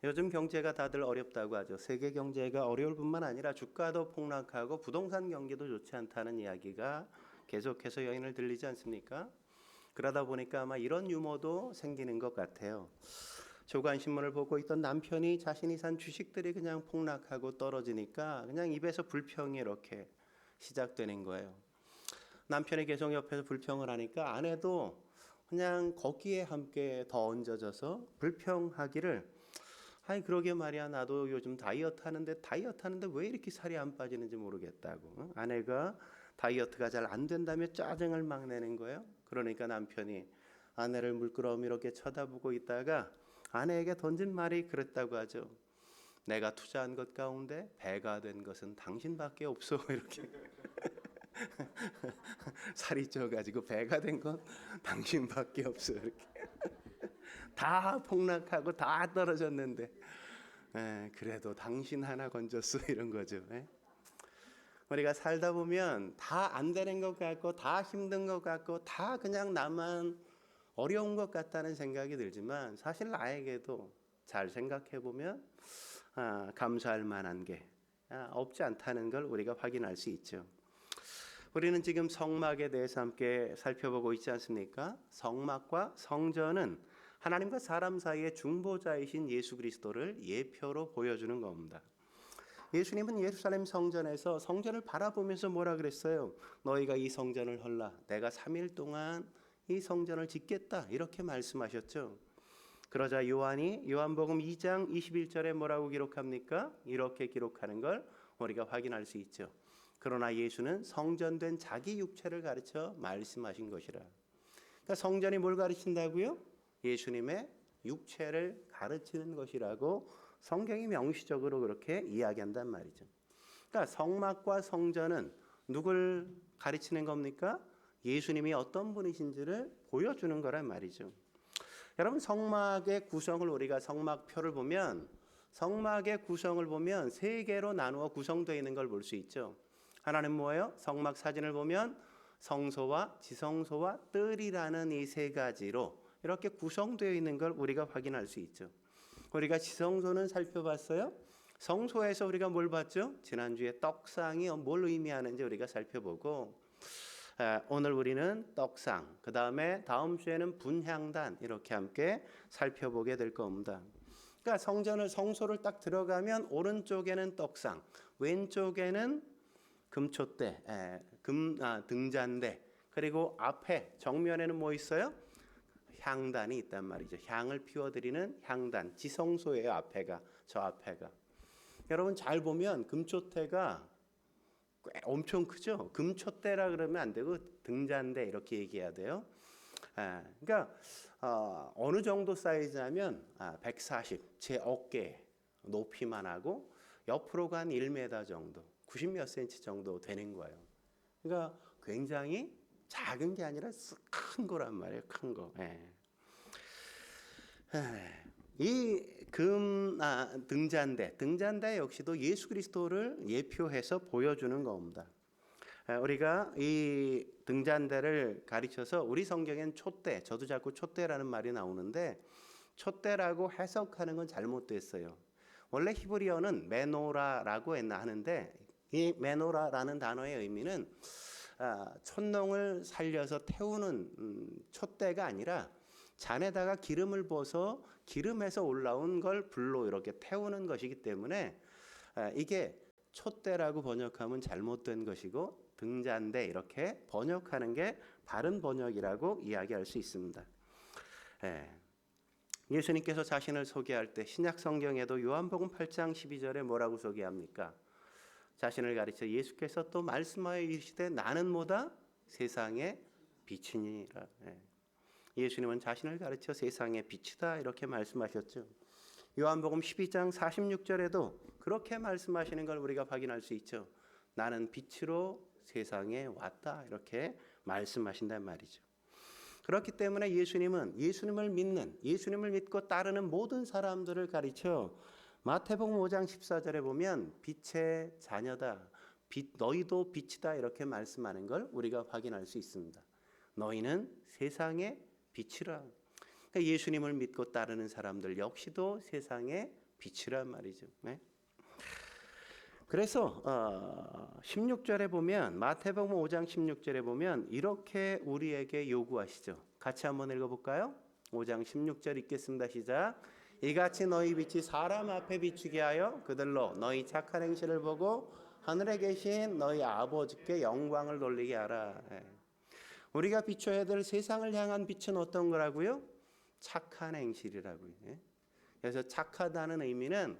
요즘 경제가 다들 어렵다고 하죠. 세계 경제가 어려울 뿐만 아니라 주가도 폭락하고 부동산 경기도 좋지 않다는 이야기가 계속해서 여인을 들리지 않습니까? 그러다 보니까 아마 이런 유머도 생기는 것 같아요. 조간신문을 보고 있던 남편이 자신이 산 주식들이 그냥 폭락하고 떨어지니까 그냥 입에서 불평이 이렇게 시작되는 거예요. 남편이 계속 옆에서 불평을 하니까 아내도 그냥 거기에 함께 더 얹어져서 불평하기를, 아니 그러게 말이야, 나도 요즘 다이어트 하는데 왜 이렇게 살이 안 빠지는지 모르겠다고. 아내가 다이어트가 잘 안 된다며 짜증을 막 내는 거예요. 그러니까 남편이 아내를 물끄러미 이렇게 쳐다보고 있다가 아내에게 던진 말이 그랬다고 하죠. 내가 투자한 것 가운데 배가 된 것은 당신밖에 없어. 이렇게. 살이 쪄가지고 배가 된 건 당신밖에 없어. 이렇게. 다 폭락하고 다 떨어졌는데, 그래도 당신 하나 건졌어. 이런 거죠. 우리가 살다 보면 다 안 되는 것 같고 다 힘든 것 같고 다 그냥 나만 어려운 것 같다는 생각이 들지만, 사실 나에게도 잘 생각해 보면 감사할 만한 게 없지 않다는 걸 우리가 확인할 수 있죠. 우리는 지금 성막에 대해서 함께 살펴보고 있지 않습니까? 성막과 성전은 하나님과 사람 사이의 중보자이신 예수 그리스도를 예표로 보여주는 겁니다. 예수님은 예루살렘 성전에서 성전을 바라보면서 뭐라 그랬어요? 너희가 이 성전을 헐라, 내가 3일 동안 이 성전을 짓겠다, 이렇게 말씀하셨죠. 그러자 요한이 요한복음 2장 21절에 뭐라고 기록합니까? 이렇게 기록하는 걸 우리가 확인할 수 있죠. 그러나 예수는 성전된 자기 육체를 가르쳐 말씀하신 것이라. 그러니까 성전이 뭘 가르친다고요? 예수님의 육체를 가르치는 것이라고 성경이 명시적으로 그렇게 이야기한단 말이죠. 그러니까 성막과 성전은 누굴 가르치는 겁니까? 예수님이 어떤 분이신지를 보여주는 거란 말이죠. 여러분, 성막의 구성을 우리가 성막표를 보면, 성막의 구성을 보면 세 개로 나누어 구성되어 있는 걸 볼 수 있죠. 하나는 뭐예요? 성막 사진을 보면 성소와 지성소와 뜰이라는 이 세 가지로 이렇게 구성되어 있는 걸 우리가 확인할 수 있죠. 우리가 지성소는 살펴봤어요. 성소에서 우리가 뭘 봤죠? 지난주에 떡상이 뭘 의미하는지 우리가 살펴보고, 오늘 우리는 떡상, 그 다음에 다음 주에는 분향단, 이렇게 함께 살펴보게 될 겁니다. 그러니까 성소를 딱 들어가면 오른쪽에는 떡상, 왼쪽에는 금촛대, 등잔대, 그리고 앞에 정면에는 뭐 있어요? 향단이 있단 말이죠. 향을 피워드리는 향단, 지성소예요. 앞에가, 저 앞에가. 여러분 잘 보면 금촛대가 꽤 엄청 크죠. 금촛대라 그러면 안 되고 등잔대 이렇게 얘기해야 돼요. 그러니까 어느 정도 사이즈냐면 140, 제 어깨 높이만 하고 옆으로가 한 1m 정도, 90 몇 센치 정도 되는 거예요. 그러니까 굉장히 작은 게 아니라 큰 거란 말이에요. 큰 거. 이 등잔대 역시도 예수 그리스도를 예표해서 보여주는 겁니다. 우리가 이 등잔대를 가르쳐서 우리 성경엔 촛대, 저도 자꾸 촛대라는 말이 나오는데 촛대라고 해석하는 건 잘못됐어요. 원래 히브리어는 메노라라고 하는데 이 메노라라는 단어의 의미는 촛농을 살려서 태우는 촛대가 아니라 잔에다가 기름을 부어서 기름에서 올라온 걸 불로 이렇게 태우는 것이기 때문에 이게 촛대라고 번역하면 잘못된 것이고 등잔대 이렇게 번역하는 게 바른 번역이라고 이야기할 수 있습니다. 예수님께서 자신을 소개할 때 신약 성경에도 요한복음 8장 12절에 뭐라고 소개합니까? 자신을 가르쳐 예수께서 또 말씀하여 이르시되 나는 뭐다? 세상의 빛이니라. 예수님은 자신을 가르쳐 세상의 빛이다 이렇게 말씀하셨죠. 요한복음 12장 46절에도 그렇게 말씀하시는 걸 우리가 확인할 수 있죠. 나는 빛으로 세상에 왔다 이렇게 말씀하신단 말이죠. 그렇기 때문에 예수님은 예수님을 믿고 따르는 모든 사람들을 가르쳐 마태복음 5장 14절에 보면 빛의 자녀다, 너희도 빛이다 이렇게 말씀하는 걸 우리가 확인할 수 있습니다. 너희는 세상의 빛이라. 그러니까 예수님을 믿고 따르는 사람들 역시도 세상의 빛이란 말이죠. 네? 그래서 16절에 보면 마태복음 5장 16절에 보면 이렇게 우리에게 요구하시죠. 같이 한번 읽어볼까요? 5장 16절 읽겠습니다. 시작. 이같이 너희 빛이 사람 앞에 비추게 하여 그들로 너희 착한 행실을 보고 하늘에 계신 너희 아버지께 영광을 돌리게 하라. 우리가 비춰야 될 세상을 향한 빛은 어떤 거라고요? 착한 행실이라고요. 그래서 착하다는 의미는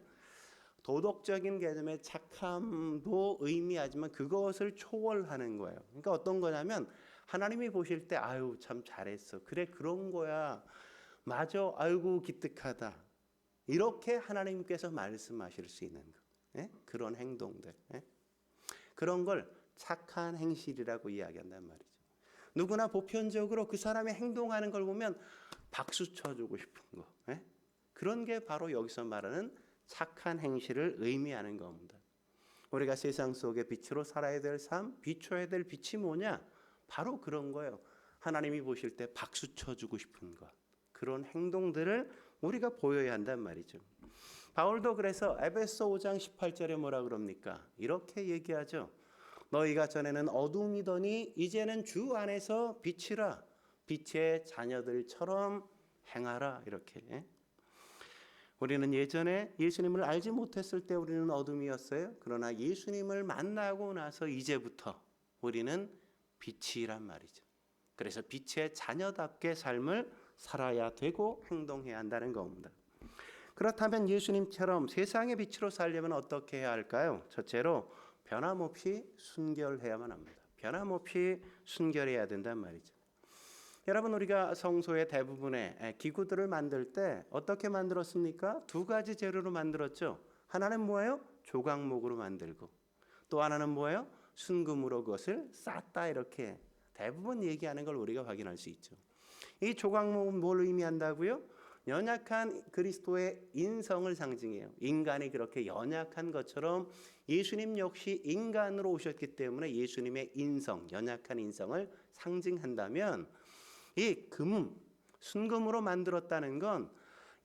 도덕적인 개념의 착함도 의미하지만 그것을 초월하는 거예요. 그러니까 어떤 거냐면 하나님이 보실 때 아유 참 잘했어. 그래 그런 거야. 맞아. 아이고 기특하다. 이렇게 하나님께서 말씀하실 수 있는 거. 그런 행동들. 그런 걸 착한 행실이라고 이야기한단 말이죠. 누구나 보편적으로 그 사람이 행동하는 걸 보면 박수 쳐주고 싶은 거. 그런 게 바로 여기서 말하는 착한 행실을 의미하는 겁니다. 우리가 세상 속에 빛으로 살아야 될 삶, 비춰야 될 빛이 뭐냐? 바로 그런 거예요. 하나님이 보실 때 박수 쳐주고 싶은 것. 그런 행동들을 우리가 보여야 한단 말이죠. 바울도 그래서 에베소 5장 18절에 뭐라 그럽니까? 이렇게 얘기하죠. 너희가 전에는 어둠이더니 이제는 주 안에서 빛이라. 빛의 자녀들처럼 행하라. 이렇게. 우리는 예전에 예수님을 알지 못했을 때 우리는 어둠이었어요. 그러나 예수님을 만나고 나서 이제부터 우리는 빛이란 말이죠. 그래서 빛의 자녀답게 삶을 살아야 되고 행동해야 한다는 겁니다. 그렇다면 예수님처럼 세상의 빛으로 살려면 어떻게 해야 할까요? 첫째로 변함없이 순결해야만 합니다. 변함없이 순결해야 된단 말이죠. 여러분 우리가 성소의 대부분의 기구들을 만들 때 어떻게 만들었습니까? 두 가지 재료로 만들었죠. 하나는 뭐예요? 조각목으로 만들고 또 하나는 뭐예요? 순금으로 그것을 쌌다. 이렇게 대부분 얘기하는 걸 우리가 확인할 수 있죠. 이 조각목은 뭘 의미한다고요? 연약한 그리스도의 인성을 상징해요. 인간이 그렇게 연약한 것처럼 예수님 역시 인간으로 오셨기 때문에 예수님의 인성, 연약한 인성을 상징한다면 이 순금으로 만들었다는 건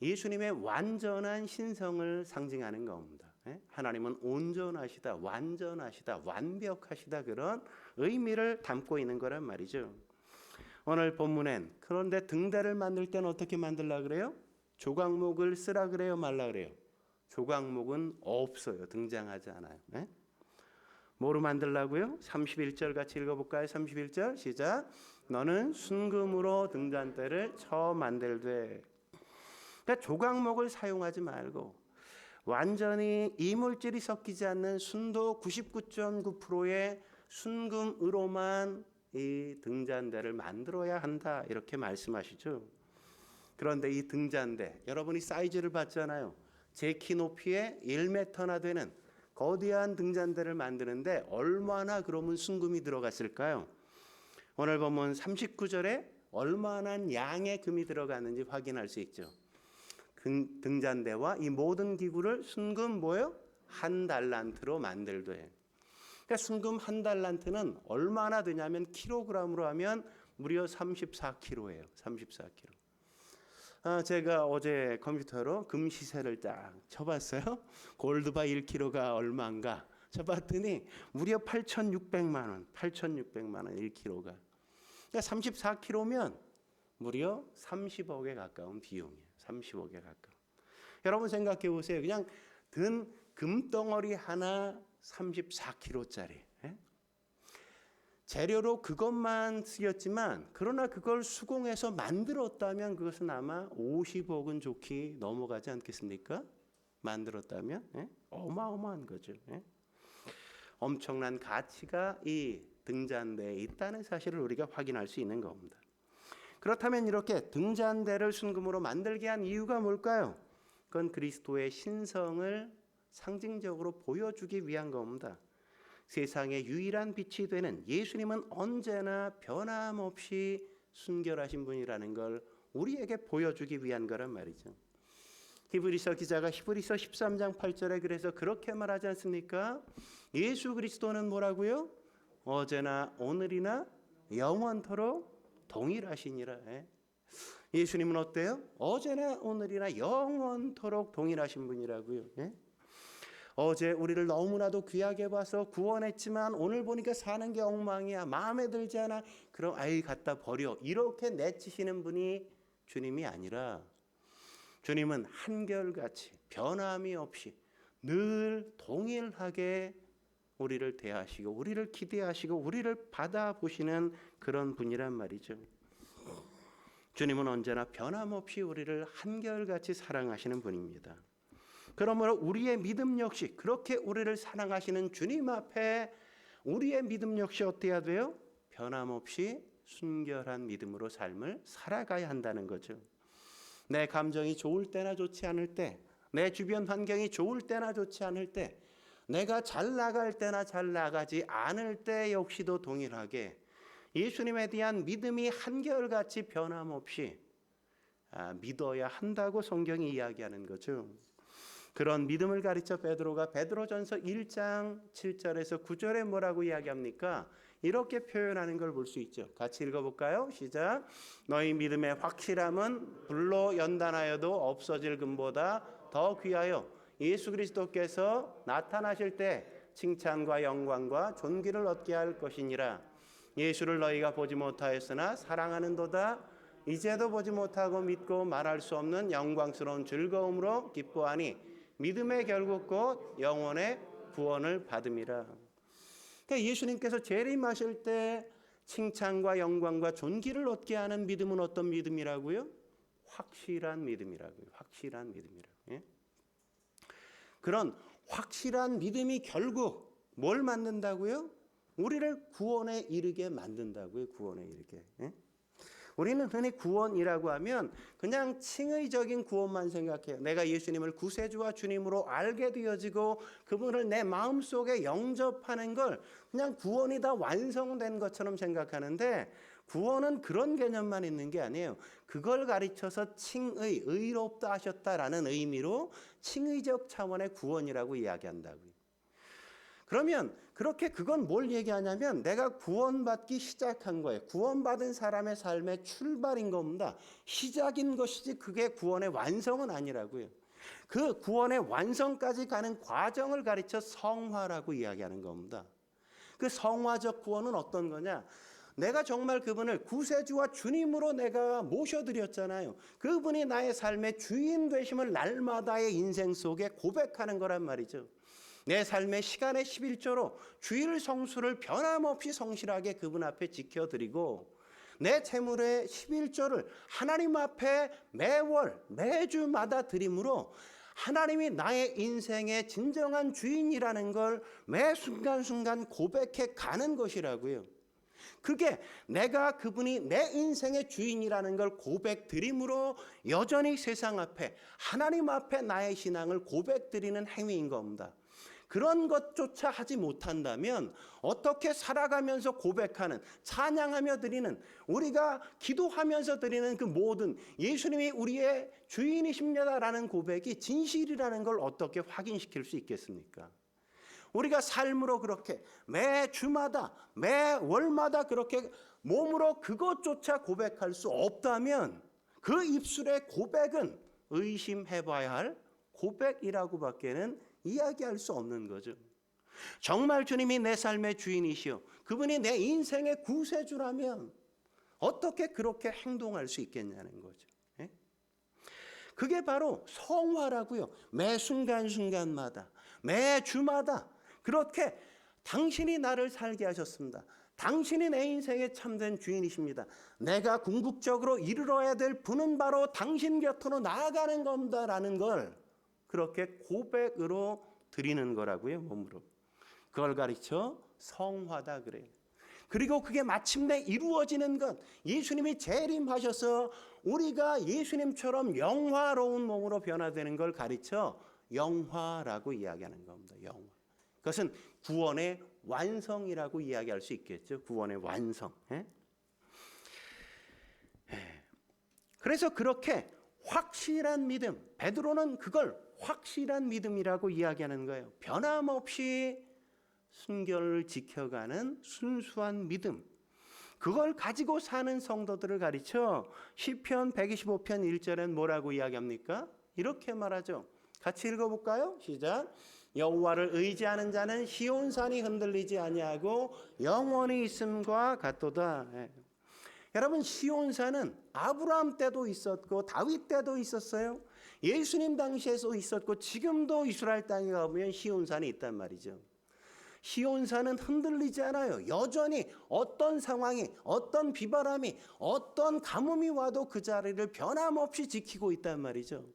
예수님의 완전한 신성을 상징하는 겁니다. 하나님은 온전하시다, 완전하시다, 완벽하시다 그런 의미를 담고 있는 거란 말이죠. 오늘 본문엔 그런데 등대를 만들 때는 어떻게 만들라 그래요? 조각목을 쓰라 그래요, 말라 그래요? 조각목은 없어요. 등장하지 않아요. 뭐로 만들라고요? 31절 같이 읽어볼까요? 31절 시작. 너는 순금으로 등잔대를 쳐 만들되. 그러니까 조각목을 사용하지 말고 완전히 이물질이 섞이지 않는 순도 99.9%의 순금으로만 이 등잔대를 만들어야 한다. 이렇게 말씀하시죠. 그런데 이 등잔대 여러분이 사이즈를 봤잖아요. 제 키 높이에 1m나 되는 거대한 등잔대를 만드는데 얼마나 그러면 순금이 들어갔을까요? 오늘 보면 39절에 얼마나 양의 금이 들어갔는지 확인할 수 있죠. 등잔대와 이 모든 기구를 순금 뭐예요? 1달란트로 만들되. 그러니까 순금 1달란트는 얼마나 되냐면 킬로그램으로 하면 무려 34kg예요. 34kg. 제가 어제 컴퓨터로 금 시세를 딱 쳐봤어요. 골드바 1kg가 얼마인가 쳐봤더니 무려 8,600만 원, 8,600만 원 1kg가. 그러니까 34kg면 무려 30억에 가까운 비용이에요. 30억에 가까운. 여러분 생각해 보세요. 그냥 든 금덩어리 하나 34kg짜리. 재료로 그것만 쓰였지만 그러나 그걸 수공해서 만들었다면 그것은 아마 50억은 좋게 넘어가지 않겠습니까? 만들었다면 어마어마한 거죠. 엄청난 가치가 이 등잔대에 있다는 사실을 우리가 확인할 수 있는 겁니다. 그렇다면 이렇게 등잔대를 순금으로 만들게 한 이유가 뭘까요? 그건 그리스도의 신성을 상징적으로 보여주기 위한 겁니다. 세상의 유일한 빛이 되는 예수님은 언제나 변함없이 순결하신 분이라는 걸 우리에게 보여주기 위한 거란 말이죠. 히브리서 기자가 히브리서 13장 8절에 그래서 그렇게 말하지 않습니까? 예수 그리스도는 뭐라고요? 어제나 오늘이나 영원토록 동일하시니라. 예수님은 어때요? 어제나 오늘이나 영원토록 동일하신 분이라고요. 예? 어제 우리를 너무나도 귀하게 봐서 구원했지만 오늘 보니까 사는 게 엉망이야, 마음에 들지 않아, 그럼 아이 갖다 버려, 이렇게 내치시는 분이 주님이 아니라, 주님은 한결같이 변함이 없이 늘 동일하게 우리를 대하시고 우리를 기대하시고 우리를 받아보시는 그런 분이란 말이죠. 주님은 언제나 변함없이 우리를 한결같이 사랑하시는 분입니다. 그러므로 우리의 믿음 역시 그렇게 우리를 사랑하시는 주님 앞에 우리의 믿음 역시 어때야 돼요? 변함없이 순결한 믿음으로 삶을 살아가야 한다는 거죠. 내 감정이 좋을 때나 좋지 않을 때, 내 주변 환경이 좋을 때나 좋지 않을 때, 내가 잘 나갈 때나 잘 나가지 않을 때 역시도 동일하게 예수님에 대한 믿음이 한결같이 변함없이 믿어야 한다고 성경이 이야기하는 거죠. 그런 믿음을 가르쳐 베드로가 베드로전서 1장 7절에서 9절에 뭐라고 이야기합니까? 이렇게 표현하는 걸 볼 수 있죠. 같이 읽어볼까요? 시작. 너희 믿음의 확실함은 불로 연단하여도 없어질 금보다 더 귀하여 예수 그리스도께서 나타나실 때 칭찬과 영광과 존귀를 얻게 할 것이니라. 예수를 너희가 보지 못하였으나 사랑하는도다. 이제도 보지 못하고 믿고 말할 수 없는 영광스러운 즐거움으로 기뻐하니 믿음의 결국 곧 영혼의 구원을 받음이라. 그러니까 예수님께서 재림하실 때 칭찬과 영광과 존귀를 얻게 하는 믿음은 어떤 믿음이라고요? 확실한 믿음이라고요. 확실한 믿음이라고요. 예? 그런 확실한 믿음이 결국 뭘 만든다고요? 우리를 구원에 이르게 만든다고요. 구원에 이르게. 예? 우리는 흔히 구원이라고 하면 그냥 칭의적인 구원만 생각해요. 내가 예수님을 구세주와 주님으로 알게 되어지고 그분을 내 마음속에 영접하는 걸 그냥 구원이 다 완성된 것처럼 생각하는데, 구원은 그런 개념만 있는 게 아니에요. 그걸 가르쳐서 칭의, 의롭다 하셨다라는 의미로 칭의적 차원의 구원이라고 이야기한다고요. 그러면 그렇게 그건 뭘 얘기하냐면 내가 구원받기 시작한 거예요. 구원받은 사람의 삶의 출발인 겁니다. 시작인 것이지 그게 구원의 완성은 아니라고요. 그 구원의 완성까지 가는 과정을 가르쳐 성화라고 이야기하는 겁니다. 그 성화적 구원은 어떤 거냐? 내가 정말 그분을 구세주와 주님으로 내가 모셔드렸잖아요. 그분이 나의 삶의 주인 되심을 날마다의 인생 속에 고백하는 거란 말이죠. 내 삶의 시간의 11조로 주일 성수를 변함없이 성실하게 그분 앞에 지켜드리고 내 재물의 11조를 하나님 앞에 매월 매주마다 드림으로 하나님이 나의 인생의 진정한 주인이라는 걸 매 순간순간 고백해 가는 것이라고요. 그게 내가 그분이 내 인생의 주인이라는 걸 고백드림으로 여전히 세상 앞에 하나님 앞에 나의 신앙을 고백드리는 행위인 겁니다. 그런 것조차 하지 못한다면 어떻게 살아가면서 고백하는, 찬양하며 드리는, 우리가 기도하면서 드리는 그 모든 예수님이 우리의 주인이십니다라는 고백이 진실이라는 걸 어떻게 확인시킬 수 있겠습니까? 우리가 삶으로 그렇게 매 주마다 매 월마다 그렇게 몸으로 그것조차 고백할 수 없다면 그 입술의 고백은 의심해봐야 할 고백이라고밖에는 이야기할 수 없는 거죠. 정말 주님이 내 삶의 주인이시오, 그분이 내 인생의 구세주라면 어떻게 그렇게 행동할 수 있겠냐는 거죠. 예? 그게 바로 성화라고요. 매 순간순간마다 매 주마다 그렇게 당신이 나를 살게 하셨습니다. 당신이 내 인생의 참된 주인이십니다. 내가 궁극적으로 이르러야 될 분은 바로 당신 곁으로 나아가는 겁니다라는 걸 그렇게 고백으로 드리는 거라고요. 몸으로. 그걸 가르쳐 성화다 그래요. 그리고 그게 마침내 이루어지는 것, 예수님이 재림하셔서 우리가 예수님처럼 영화로운 몸으로 변화되는 걸 가르쳐 영화라고 이야기하는 겁니다. 영화. 그것은 구원의 완성이라고 이야기할 수 있겠죠. 구원의 완성. 그래서 그렇게 확실한 믿음, 베드로는 그걸 확실한 믿음이라고 이야기하는 거예요. 변함없이 순결을 지켜가는 순수한 믿음. 그걸 가지고 사는 성도들을 가르쳐 시편 125편 1절엔 뭐라고 이야기합니까? 이렇게 말하죠. 같이 읽어볼까요? 시작. 여호와를 의지하는 자는 시온산이 흔들리지 아니하고 영원히 있음과 같도다. 여러분, 시온산은 아브라함 때도 있었고 다윗 때도 있었어요. 예수님 당시에도 있었고 지금도 이스라엘 땅에 가보면 시온산이 있단 말이죠. 시온산은 흔들리지 않아요. 여전히 어떤 상황이, 어떤 비바람이, 어떤 가뭄이 와도 그 자리를 변함없이 지키고 있단 말이죠.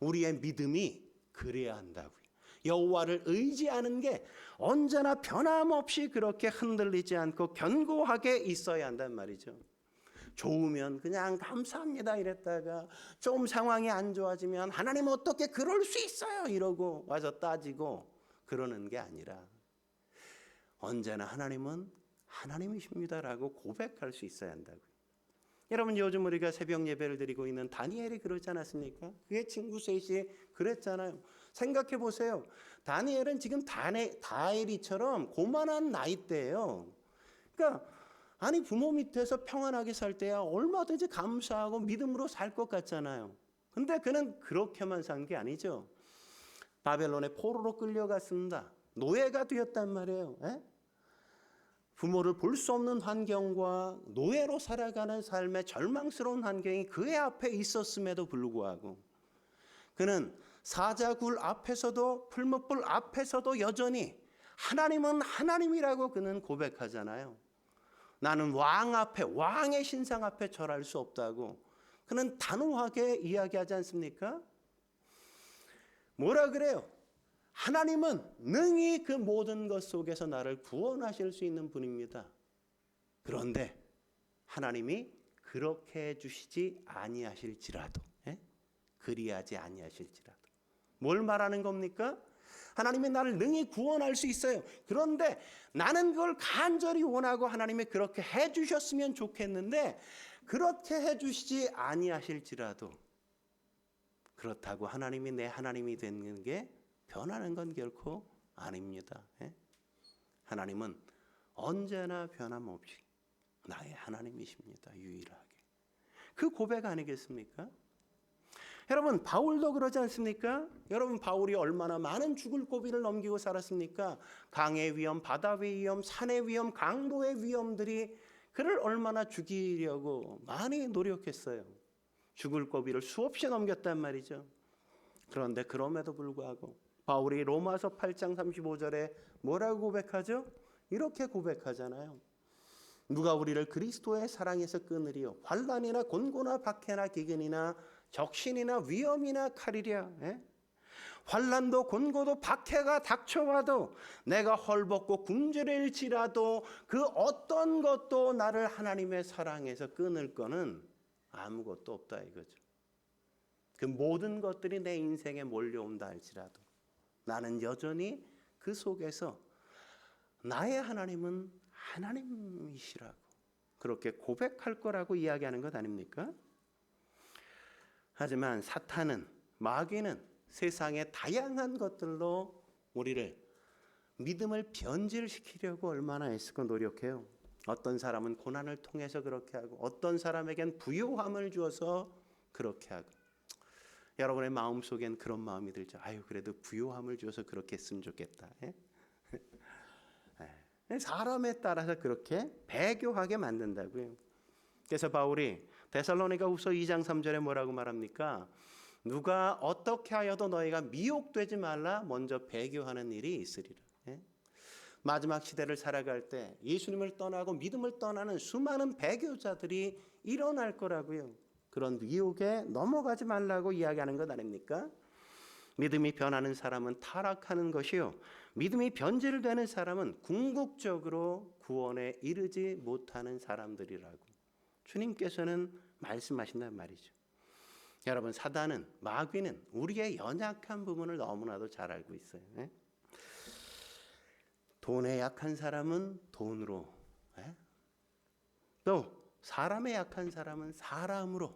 우리의 믿음이 그래야 한다고요. 여호와를 의지하는 게 언제나 변함없이 그렇게 흔들리지 않고 견고하게 있어야 한단 말이죠. 좋으면 그냥 감사합니다 이랬다가 좀 상황이 안 좋아지면 하나님 어떻게 그럴 수 있어요 이러고 와서 따지고 그러는 게 아니라 언제나 하나님은 하나님이십니다라고 고백할 수 있어야 한다고요. 여러분, 요즘 우리가 새벽 예배를 드리고 있는 다니엘이 그러지 않았습니까? 그의 친구 셋이 그랬잖아요. 생각해 보세요. 다니엘은 지금 다엘이처럼 고만한 나이대예요. 그러니까 아니 부모 밑에서 평안하게 살 때야 얼마든지 감사하고 믿음으로 살 것 같잖아요. 근데 그는 그렇게만 산 게 아니죠. 바벨론의 포로로 끌려갔습니다. 노예가 되었단 말이에요. 부모를 볼 수 없는 환경과 노예로 살아가는 삶의 절망스러운 환경이 그의 앞에 있었음에도 불구하고 그는 사자굴 앞에서도 풀무불 앞에서도 여전히 하나님은 하나님이라고 그는 고백하잖아요. 나는 왕 앞에, 왕의 신상 앞에 절할 수 없다고 그는 단호하게 이야기하지 않습니까? 뭐라 그래요? 하나님은 능히 그 모든 것 속에서 나를 구원하실 수 있는 분입니다. 그런데 하나님이 그렇게 해주시지 아니하실지라도, 그리하지 아니하실지라도. 뭘 말하는 겁니까? 하나님이 나를 능히 구원할 수 있어요. 그런데 나는 그걸 간절히 원하고 하나님이 그렇게 해주셨으면 좋겠는데 그렇게 해주시지 아니하실지라도 그렇다고 하나님이 내 하나님이 되는 게 변하는 건 결코 아닙니다. 하나님은 언제나 변함없이 나의 하나님이십니다. 유일하게. 그 고백 아니겠습니까? 여러분, 바울도 그러지 않습니까? 여러분, 바울이 얼마나 많은 죽을 고비를 넘기고 살았습니까? 강의 위험, 바다의 위험, 산의 위험, 강도의 위험들이 그를 얼마나 죽이려고 많이 노력했어요. 죽을 고비를 수없이 넘겼단 말이죠. 그런데 그럼에도 불구하고 바울이 로마서 8장 35절에 뭐라고 고백하죠? 이렇게 고백하잖아요. 누가 우리를 그리스도의 사랑에서 끊으리요? 환난이나 곤고나 박해나 기근이나 적신이나 위험이나 칼이랴. 환난도 곤고도 박해가 닥쳐와도 내가 헐벗고 굶주릴지라도 그 어떤 것도 나를 하나님의 사랑에서 끊을 거는 아무것도 없다 이거죠. 그 모든 것들이 내 인생에 몰려온다 할지라도 나는 여전히 그 속에서 나의 하나님은 하나님이시라고 그렇게 고백할 거라고 이야기하는 것 아닙니까? 하지만 사탄은, 마귀는 세상의 다양한 것들로 우리를 믿음을 변질시키려고 얼마나 애쓰고 노력해요. 어떤 사람은 고난을 통해서 그렇게 하고 어떤 사람에겐 부요함을 주어서 그렇게 하고 여러분의 마음속엔 그런 마음이 들죠. 아유, 그래도 부요함을 주어서 그렇게 했으면 좋겠다. 사람에 따라서 그렇게 배교하게 만든다고요. 그래서 바울이 데살로니가후서 2장 3절에 뭐라고 말합니까? 누가 어떻게 하여도 너희가 미혹되지 말라 먼저 배교하는 일이 있으리라. 마지막 시대를 살아갈 때 예수님을 떠나고 믿음을 떠나는 수많은 배교자들이 일어날 거라고요. 그런 미혹에 넘어가지 말라고 이야기하는 것 아닙니까? 믿음이 변하는 사람은 타락하는 것이요, 믿음이 변질되는 사람은 궁극적으로 구원에 이르지 못하는 사람들이라고 주님께서는 말씀하신단 말이죠. 여러분, 사단은, 마귀는 우리의 연약한 부분을 너무나도 잘 알고 있어요. 돈에 약한 사람은 돈으로, 또 사람에 약한 사람은 사람으로,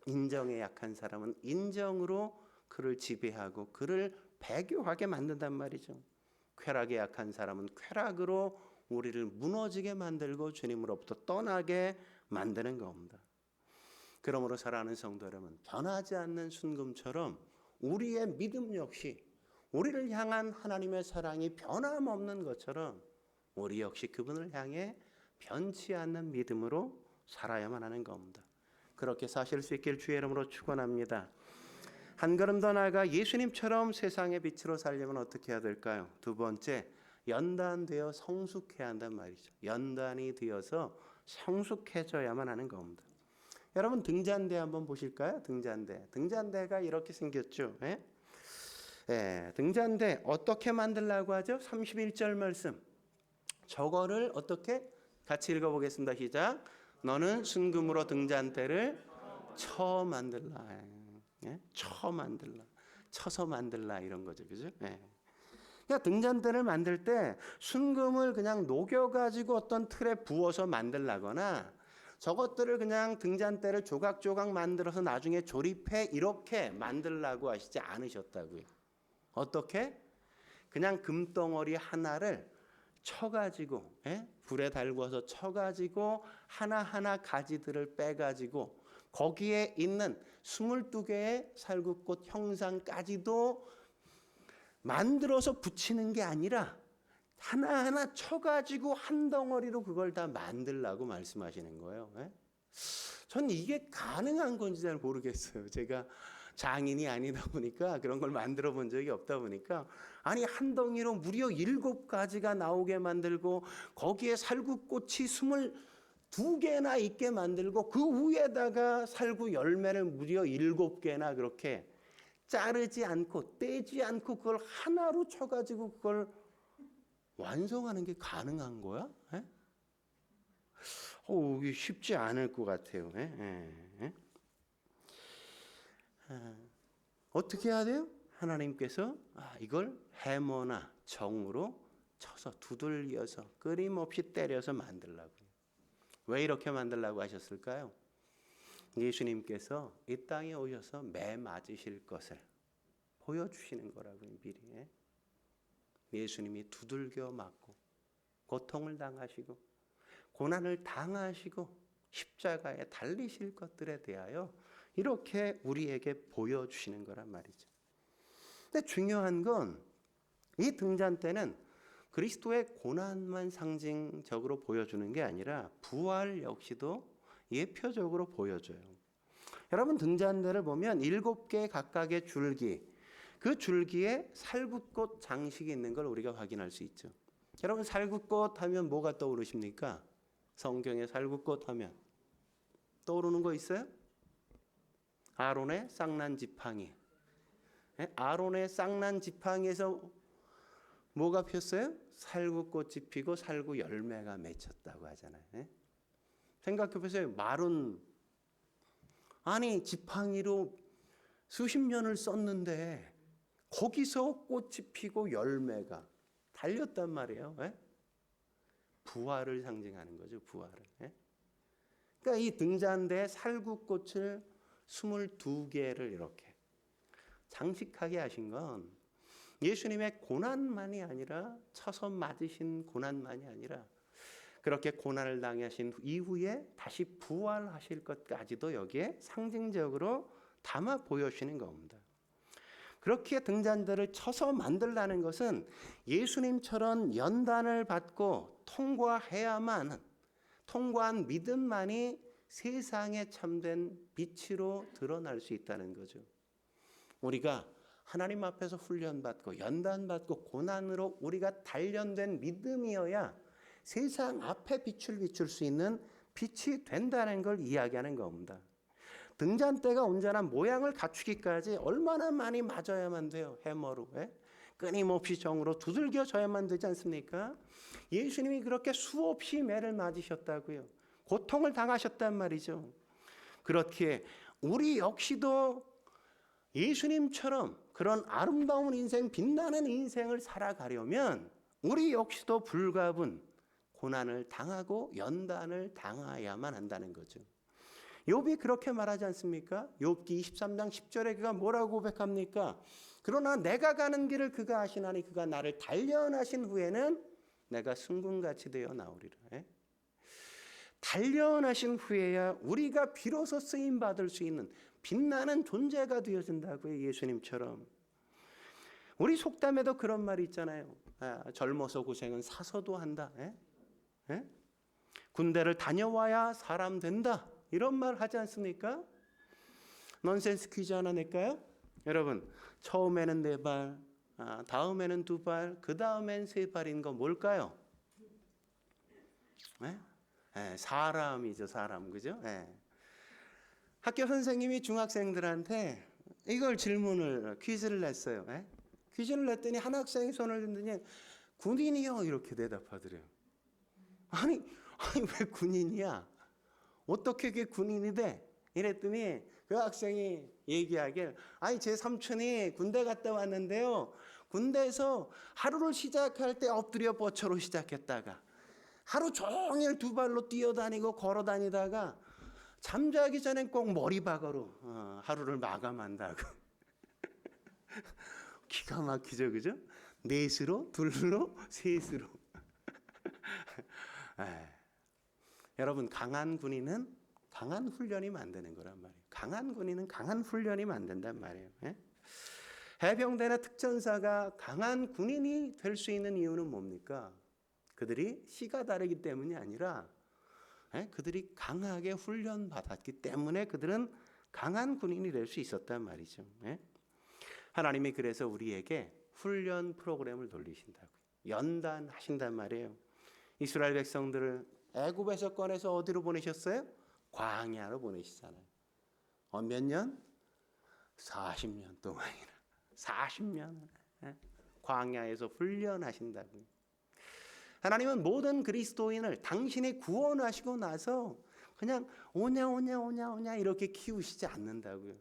인정에 약한 사람은 인정으로 그를 지배하고 그를 배교하게 만든단 말이죠. 쾌락에 약한 사람은 쾌락으로 우리를 무너지게 만들고 주님으로부터 떠나게 만드는 겁니다. 그러므로 사랑하는 성도 여러분, 변하지 않는 순금처럼 우리의 믿음 역시 우리를 향한 하나님의 사랑이 변함없는 것처럼 우리 역시 그분을 향해 변치 않는 믿음으로 살아야만 하는 겁니다. 그렇게 사실 수 있길 주의 이름으로 축원합니다. 한 걸음 더 나아가 예수님처럼 세상의 빛으로 살려면 어떻게 해야 될까요? 두 번째, 연단되어 성숙해야 한단 말이죠. 연단이 되어서 성숙해져야만 하는 겁니다. 여러분 등잔대 한번 보실까요? 등잔대가 이렇게 생겼죠. 등잔대 어떻게 만들라고 하죠? 31절 말씀. 저거를 어떻게? 같이 읽어보겠습니다. 시작. 너는 순금으로 등잔대를 쳐 만들라. 쳐 만들라. 쳐서 만들라 이런 거죠. 그죠? 그러니까 등잔대를 만들 때 순금을 그냥 녹여가지고 어떤 틀에 부어서 만들라거나 저것들을 그냥 등잔대를 조각조각 만들어서 나중에 조립해 이렇게 만들라고 하시지 않으셨다고요. 어떻게? 그냥 금덩어리 하나를 쳐가지고 불에 달궈서 쳐가지고 하나하나 가지들을 빼가지고 거기에 있는 22개의 살구꽃 형상까지도 만들어서 붙이는 게 아니라 하나하나 쳐가지고 한 덩어리로 그걸 다 만들라고 말씀하시는 거예요. 전 이게 가능한 건지 잘 모르겠어요. 제가 장인이 아니다 보니까 그런 걸 만들어 본 적이 없다 보니까 아니 한 덩이로 무려 7가지가 나오게 만들고 거기에 살구꽃이 22개나 있게 만들고 그 위에다가 살구 열매를 무려 7개나 그렇게 자르지 않고 떼지 않고 그걸 하나로 쳐가지고 그걸 완성하는 게 가능한 거야? 이게 쉽지 않을 것 같아요. 어떻게 해야 돼요? 하나님께서 이걸 해머나 정으로 쳐서 두들겨서 끊임없이 때려서 만들라고요. 왜 이렇게 만들라고 하셨을까요? 예수님께서 이 땅에 오셔서 매 맞으실 것을 보여주시는 거라고요. 미리. 예수님이 두들겨 맞고 고통을 당하시고 고난을 당하시고 십자가에 달리실 것들에 대하여 이렇게 우리에게 보여주시는 거란 말이죠. 근데 중요한 건 이 등잔대는 그리스도의 고난만 상징적으로 보여주는 게 아니라 부활 역시도 예표적으로 보여줘요. 여러분 등잔대를 보면 7개 각각의 줄기, 그 줄기에 살구꽃 장식이 있는 걸 우리가 확인할 수 있죠. 여러분 살구꽃 하면 뭐가 떠오르십니까? 성경에 살구꽃 하면 떠오르는 거 있어요? 아론의 쌍난 지팡이. 아론의 쌍난 지팡이에서 뭐가 폈어요? 살구꽃이 피고 살구 열매가 맺혔다고 하잖아요. 생각해 보세요. 말은 아니 지팡이로 수십 년을 썼는데 거기서 꽃이 피고 열매가 달렸단 말이에요. 부활을 상징하는 거죠. 부활을. 그러니까 이 등잔대에 살구꽃을 22개를 이렇게 장식하게 하신 건 예수님의 고난만이 아니라 쳐서 맞으신 고난만이 아니라 그렇게 고난을 당하신 이후에 다시 부활하실 것까지도 여기에 상징적으로 담아 보여주시는 겁니다. 그렇게 등잔대를 쳐서 만들라는 것은 예수님처럼 연단을 받고 통과한 믿음만이 세상에 참된 빛으로 드러날 수 있다는 거죠. 우리가 하나님 앞에서 훈련받고 연단받고 고난으로 우리가 단련된 믿음이어야 세상 앞에 빛을 비출 수 있는 빛이 된다는 걸 이야기하는 겁니다. 등잔대가 온전한 모양을 갖추기까지 얼마나 많이 맞아야만 돼요. 해머로. 끊임없이 정으로 두들겨져야만 되지 않습니까? 예수님이 그렇게 수없이 매를 맞으셨다고요. 고통을 당하셨단 말이죠. 그렇기에 우리 역시도 예수님처럼 그런 아름다운 인생, 빛나는 인생을 살아가려면 우리 역시도 불가분 고난을 당하고 연단을 당해야만 한다는 거죠. 욥이 그렇게 말하지 않습니까? 욥기 23장 10절에 그가 뭐라고 고백합니까? 그러나 내가 가는 길을 그가 아시나니 그가 나를 단련하신 후에는 내가 승군같이 되어 나오리라. 예? 단련하신 후에야 우리가 비로소 쓰임 받을 수 있는 빛나는 존재가 되어진다고요. 예수님처럼. 우리 속담에도 그런 말이 있잖아요. 젊어서 고생은 사서도 한다. 예? 예? 군대를 다녀와야 사람 된다. 이런 말 하지 않습니까? 넌센스 퀴즈 하나 낼까요? 여러분, 처음에는 4발, 다음에는 2발, 그 다음엔 3발인 거 뭘까요? 예? 예, 사람이죠, 사람. 그죠? 예. 학교 선생님이 중학생들한테 이걸 퀴즈를 냈어요. 예? 퀴즈를 냈더니 한 학생이 손을 들더니 군인이요 이렇게 대답하더래요. 아니 왜 군인이야? 어떻게 그게 군인이 돼? 이랬더니 그 학생이 얘기하길, 아니 제 삼촌이 군대 갔다 왔는데요, 군대에서 하루를 시작할 때 엎드려 뻗쳐로 시작했다가 하루 종일 2발로 뛰어다니고 걸어다니다가 잠자기 전엔 꼭 머리박으로 하루를 마감한다고. 기가 막히죠, 그죠? 넷으로, 둘로, 셋으로. 여러분, 강한 군인은 강한 훈련이 만드는 거란 말이에요. 강한 군인은 강한 훈련이 만든단 말이에요. 예? 해병대나 특전사가 강한 군인이 될 수 있는 이유는 뭡니까? 그들이 씨가 다르기 때문이 아니라 그들이 강하게 훈련받았기 때문에 그들은 강한 군인이 될 수 있었단 말이죠. 하나님이 그래서 우리에게 훈련 프로그램을 돌리신다고요. 연단하신단 말이에요. 이스라엘 백성들을 애굽에서 꺼내서 어디로 보내셨어요? 광야로 보내시잖아요. 몇 년? 40년 동안이나. 40년 광야에서 훈련하신다고요. 하나님은 모든 그리스도인을 당신이 구원하시고 나서 그냥 오냐 이렇게 키우시지 않는다고요.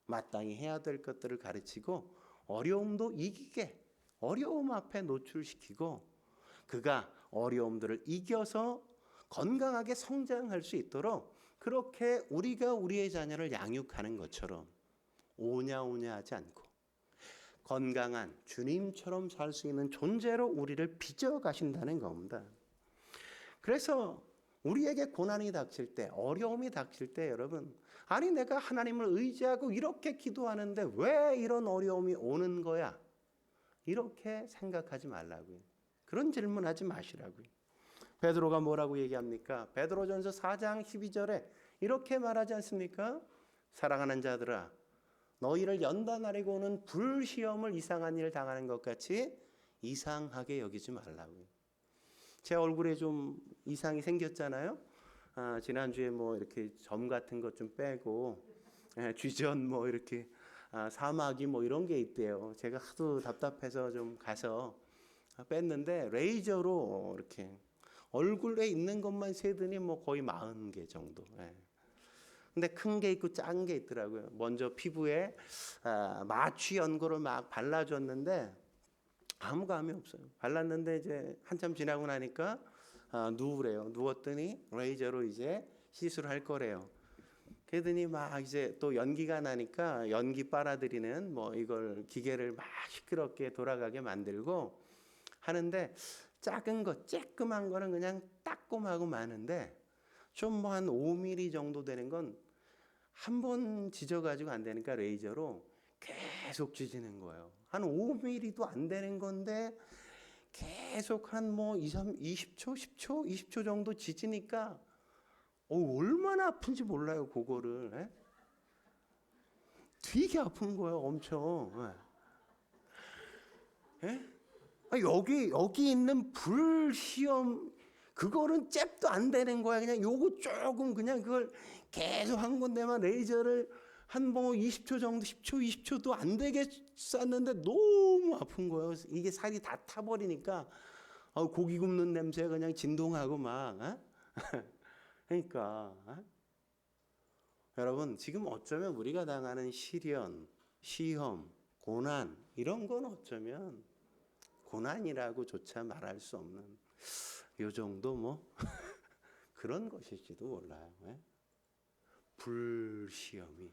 마땅히 해야 될 것들을 가르치고 어려움도 이기게 어려움 앞에 노출시키고 그가 어려움들을 이겨서 건강하게 성장할 수 있도록 그렇게 우리가 우리의 자녀를 양육하는 것처럼 오냐 하지 않고 건강한 주님처럼 살 수 있는 존재로 우리를 빚어 가신다는 겁니다. 그래서 우리에게 고난이 닥칠 때, 어려움이 닥칠 때 여러분, 아니 내가 하나님을 의지하고 이렇게 기도하는데 왜 이런 어려움이 오는 거야? 이렇게 생각하지 말라고요. 그런 질문하지 마시라고요. 베드로가 뭐라고 얘기합니까? 베드로전서 4장 12절에 이렇게 말하지 않습니까? 사랑하는 자들아, 너희를 연단하려고 오는 불시험을 이상한 일을 당하는 것 같이 이상하게 여기지 말라고요. 제 얼굴에 좀 이상이 생겼잖아요. 지난주에 뭐 이렇게 점 같은 것 좀 빼고 쥐전 뭐 이렇게 사마귀 뭐 이런 게 있대요. 제가 하도 답답해서 좀 가서 뺐는데 레이저로 이렇게 얼굴에 있는 것만 세더니 뭐 거의 40개 정도. 근데 큰 게 있고 작은 게 있더라고요. 먼저 피부에 마취 연고를 막 발라줬는데 아무 감이 없어요. 발랐는데 이제 한참 지나고 나니까 누우래요. 누웠더니 레이저로 이제 시술할 거래요. 그러더니 막 이제 또 연기가 나니까 연기 빨아들이는 뭐 이걸 기계를 막 시끄럽게 돌아가게 만들고 하는데 작은 거, 쬐끄만 거는 그냥 따끔하고 마는데 좀 뭐 한 5mm 정도 되는 건 한 번 지져가지고 안 되니까 레이저로 계속 지지는 거예요. 한 5mm도 안 되는 건데 계속 한 뭐 20초, 10초, 20초 정도 지지니까 얼마나 아픈지 몰라요, 그거를. 되게 아픈 거예요, 엄청. 여기 있는 불시험 그거는 잽도 안 되는 거야. 그냥 요거 조금 그냥 그걸 계속 한 건데만 레이저를 한 뭐 20초 정도, 10초, 20초도 안 되게 쐈는데 너무 아픈 거예요. 이게 살이 다 타버리니까 고기 굽는 냄새 그냥 진동하고 막. 그러니까 여러분 지금 어쩌면 우리가 당하는 시련, 시험, 고난 이런 건 어쩌면 고난이라고조차 말할 수 없는 요 정도 뭐 그런 것일지도 몰라요. 불시험이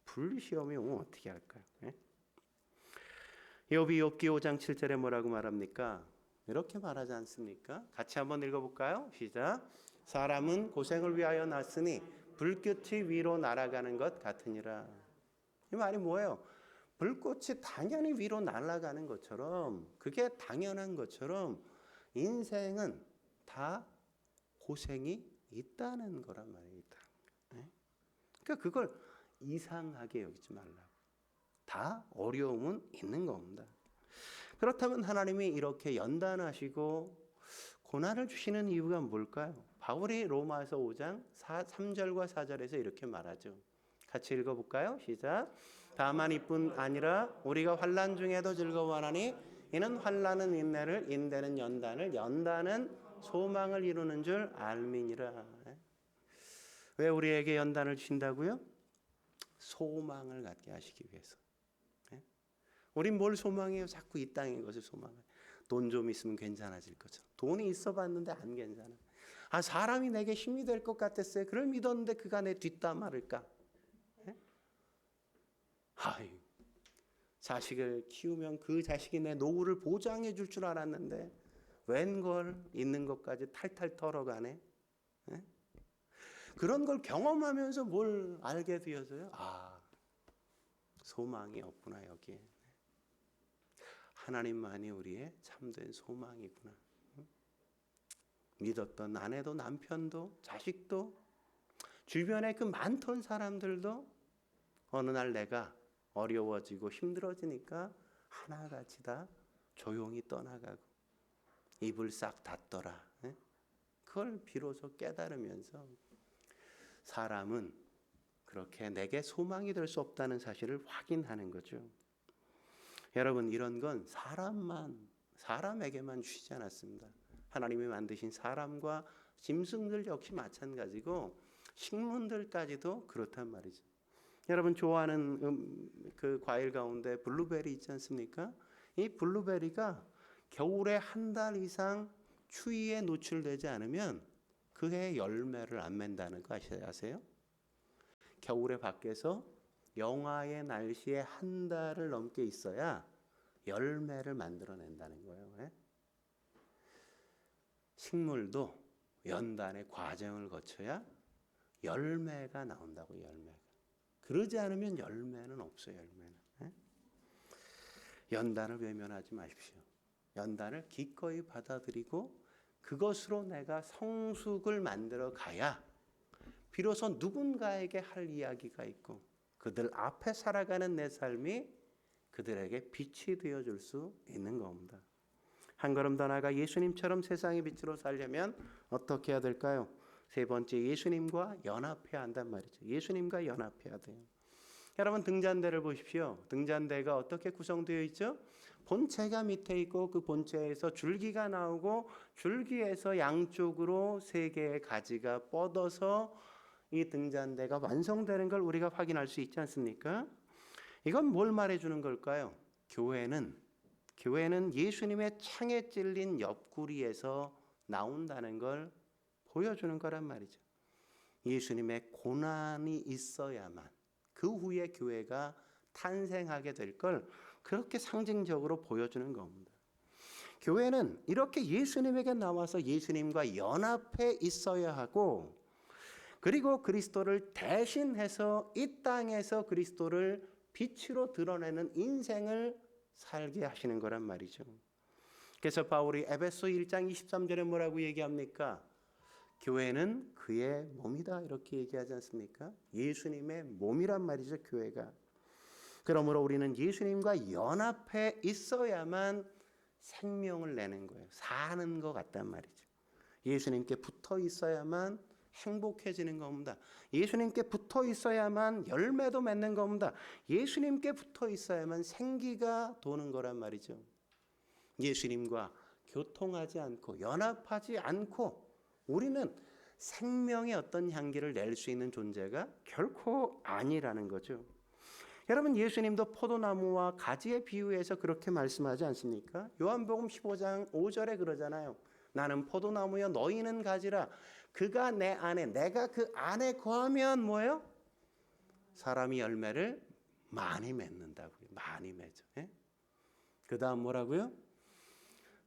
불시험이 오면 어떻게 할까요? 욥기 5장 7절에 뭐라고 말합니까? 이렇게 말하지 않습니까? 같이 한번 읽어볼까요? 시작. 사람은 고생을 위하여 났으니 불꽃이 위로 날아가는 것 같으니라. 이 말이 뭐예요? 불꽃이 당연히 위로 날아가는 것처럼, 그게 당연한 것처럼 인생은 다 고생이 있다는 거란 말입니다. 그러니까 그걸 이상하게 여기지 말라고. 다 어려움은 있는 겁니다. 그렇다면 하나님이 이렇게 연단하시고 고난을 주시는 이유가 뭘까요? 바울이 로마서 5장 3절과 4절에서 이렇게 말하죠. 같이 읽어볼까요? 시작. 다만 이뿐 아니라 우리가 환난 중에도 즐거워하나니 이는 환난은 인내를, 인내는 연단을, 연단은 소망을 이루는 줄 알미니라. 왜 우리에게 연단을 주신다고요? 소망을 갖게 하시기 위해서. 우린 뭘 소망해요? 자꾸 이 땅의 것을 소망해요. 돈 좀 있으면 괜찮아질 것처럼. 돈이 있어 봤는데 안 괜찮아. 아, 사람이 내게 힘이 될 것 같았어요. 그걸 믿었는데 그가 내 뒷담 말을까? 아이, 자식을 키우면 그 자식이 내 노후를 보장해 줄 줄 알았는데 웬걸 있는 것까지 탈탈 털어가네. 그런 걸 경험하면서 뭘 알게 되어서요? 아, 소망이 없구나 여기에. 하나님만이 우리의 참된 소망이구나. 믿었던 아내도 남편도 자식도 주변에 그 많던 사람들도 어느 날 내가 어려워지고 힘들어지니까 하나같이 다 조용히 떠나가고 입을 싹 닫더라. 그걸 비로소 깨달으면서 사람은 그렇게 내게 소망이 될 수 없다는 사실을 확인하는 거죠. 여러분, 이런 건 사람에게만 주시지 않았습니다. 하나님이 만드신 사람과 짐승들 역시 마찬가지고 식물들까지도 그렇단 말이죠. 여러분 좋아하는 그 과일 가운데 블루베리 있지 않습니까? 이 블루베리가 겨울에 한 달 이상 추위에 노출되지 않으면 그 해 열매를 안 맺는다는 거 아세요? 겨울에 밖에서 영하의 날씨에 한 달을 넘게 있어야 열매를 만들어낸다는 거예요. 식물도 연단의 과정을 거쳐야 열매가 나온다고. 열매가. 그러지 않으면 열매는 없어요. 열매는. 연단을 외면하지 마십시오. 연단을 기꺼이 받아들이고 그것으로 내가 성숙을 만들어 가야 비로소 누군가에게 할 이야기가 있고 그들 앞에 살아가는 내 삶이 그들에게 빛이 되어줄 수 있는 겁니다. 한 걸음 더 나아가 예수님처럼 세상의 빛으로 살려면 어떻게 해야 될까요? 세 번째, 예수님과 연합해야 한단 말이죠. 예수님과 연합해야 돼요. 여러분 등잔대를 보십시오. 등잔대가 어떻게 구성되어 있죠? 본체가 밑에 있고 그 본체에서 줄기가 나오고 줄기에서 양쪽으로 세 개의 가지가 뻗어서 이 등잔대가 완성되는 걸 우리가 확인할 수 있지 않습니까? 이건 뭘 말해주는 걸까요? 교회는 예수님의 창에 찔린 옆구리에서 나온다는 걸 보여주는 거란 말이죠. 예수님의 고난이 있어야만 그 후에 교회가 탄생하게 될 걸 그렇게 상징적으로 보여주는 겁니다. 교회는 이렇게 예수님에게 나와서 예수님과 연합해 있어야 하고 그리고 그리스도를 대신해서 이 땅에서 그리스도를 빛으로 드러내는 인생을 살게 하시는 거란 말이죠. 그래서 바울이 에베소 1장 23절에 뭐라고 얘기합니까? 교회는 그의 몸이다 이렇게 얘기하지 않습니까? 예수님의 몸이란 말이죠. 교회가. 그러므로 우리는 예수님과 연합해 있어야만 생명을 내는 거예요. 사는 것 같단 말이죠. 예수님께 붙어 있어야만 행복해지는 겁니다. 예수님께 붙어 있어야만 열매도 맺는 겁니다. 예수님께 붙어 있어야만 생기가 도는 거란 말이죠. 예수님과 교통하지 않고 연합하지 않고 우리는 생명의 어떤 향기를 낼 수 있는 존재가 결코 아니라는 거죠. 여러분 예수님도 포도나무와 가지의 비유에서 그렇게 말씀하지 않습니까? 요한복음 15장 5절에 그러잖아요. 나는 포도나무여 너희는 가지라. 그가 내 안에 내가 그 안에 거하면 뭐예요? 사람이 열매를 많이 맺는다고요. 많이 맺어. 그 다음 뭐라고요?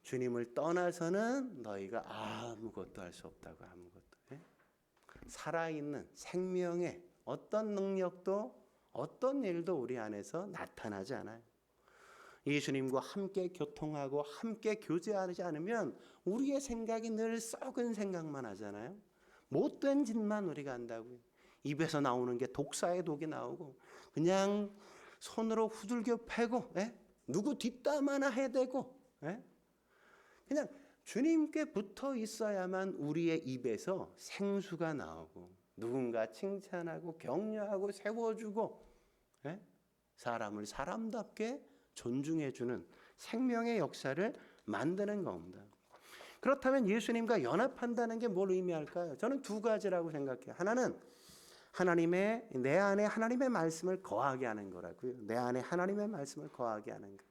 주님을 떠나서는 너희가 아무것도 할 수 없다고. 아무것도. 살아있는 생명의 어떤 능력도 어떤 일도 우리 안에서 나타나지 않아요. 예수님과 함께 교통하고 함께 교제하지 않으면 우리의 생각이 늘 썩은 생각만 하잖아요. 못된 짓만 우리가 한다고요. 입에서 나오는 게 독사의 독이 나오고 그냥 손으로 후들겨 패고 누구 뒷담 하나 해대고 그냥 주님께 붙어 있어야만 우리의 입에서 생수가 나오고 누군가 칭찬하고 격려하고 세워주고 사람을 사람답게 존중해주는 생명의 역사를 만드는 겁니다. 그렇다면 예수님과 연합한다는 게 뭘 의미할까요? 저는 두 가지라고 생각해요. 하나는 내 안에 하나님의 말씀을 거하게 하는 거라고요. 내 안에 하나님의 말씀을 거하게 하는 것.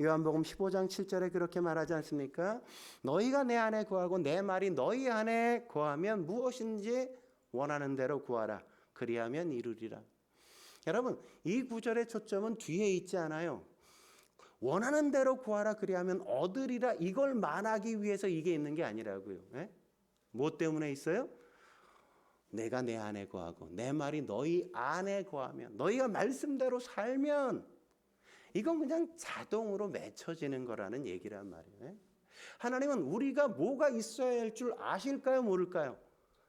요한복음 15장 7절에 그렇게 말하지 않습니까? 너희가 내 안에 거하고 내 말이 너희 안에 거하면 무엇인지 원하는 대로 구하라. 그리하면 이루리라. 여러분, 이 구절의 초점은 뒤에 있지 않아요. 원하는 대로 구하라 그리하면 얻으리라. 이걸 말하기 위해서 이게 있는 게 아니라고요. 뭐 때문에 있어요? 내가 내 안에 거하고 내 말이 너희 안에 거하면, 너희가 말씀대로 살면 이건 그냥 자동으로 맺혀지는 거라는 얘기란 말이에요. 하나님은 우리가 뭐가 있어야 할 줄 아실까요? 모를까요?